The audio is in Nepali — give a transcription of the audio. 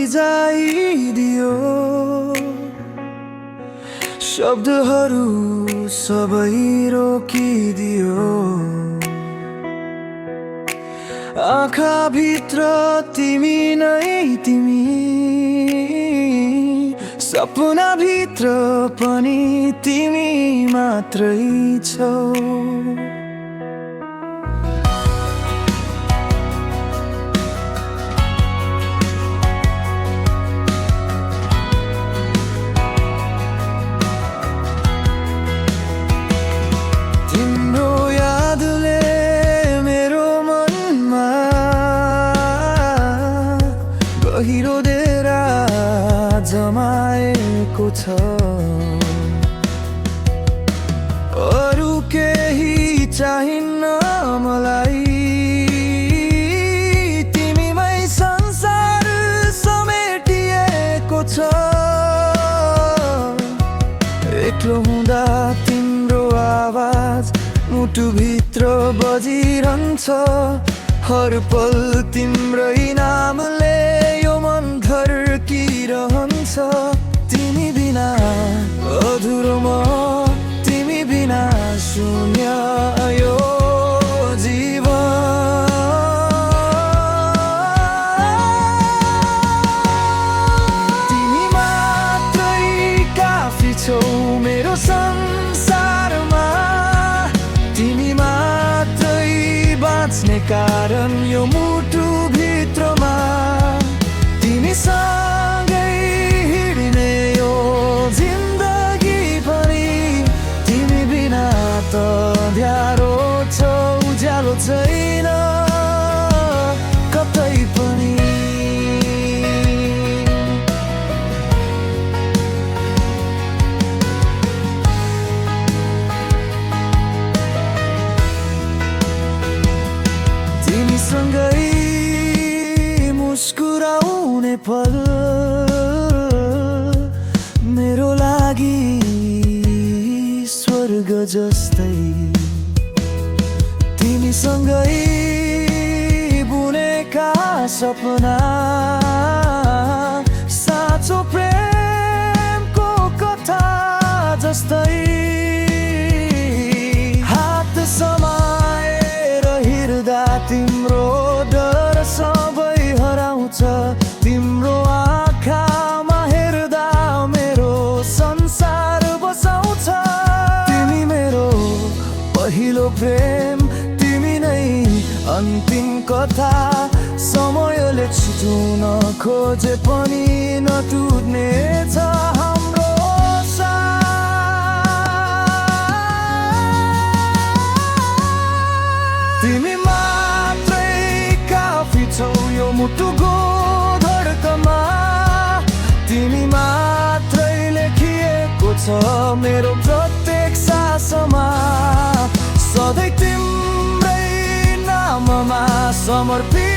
लैजाइदियो शब्दहरू सबै रोकिदियो आँखा भित्र तिमी नै तिमी सपना भित्र पनि तिमी मात्रै छौ गहिरो डेरा जमाएको छ अरू केही चाहिन्न मलाई तिमीमै संसार समेटिएको छ एक्लो हुँदा तिम्रो आवाज मुटुभित्र बजिरहन्छ हर पल तिम्रै नामले मन धड्किरहन्छ तिमी बिना अधुरो म तिमी बिना शून्य यो जीवन तिमी मात्रै काफी छौ मेरो संसारमा तिमी मात्रै बाँच्ने कारण यो मुटु भित्रमा सँगै हिँड्ने यो जिन्दगी पनि तिमी बिना त अँध्यारो छ उज्यालो छैन कतै पनि तिमीसँगै मुस्कुराउने पल मेरो लागि स्वर्ग जस्तै तिमीसँगै बुनेका सपना साँचो प्रेमको कथा जस्तै हात समाएर हिँड्दा तिम्रो डर सबै हराउँछ तिम्रो आँखामा हेर्दा मेरो संसार बसाउँछ तिमी मेरो पहिलो प्रेम तिमी नै अन्तिम कथा समयले छुटाउन खोजे पनि नटुट्नेछ हाम्रो तिमी मात्रै काफी छौ यो मुटुको धड्कनमा तिमी मात्रै लेखिएको छ मेरो प्रत्येक सासमा सधैँ तिम्रै नाममा समर्पित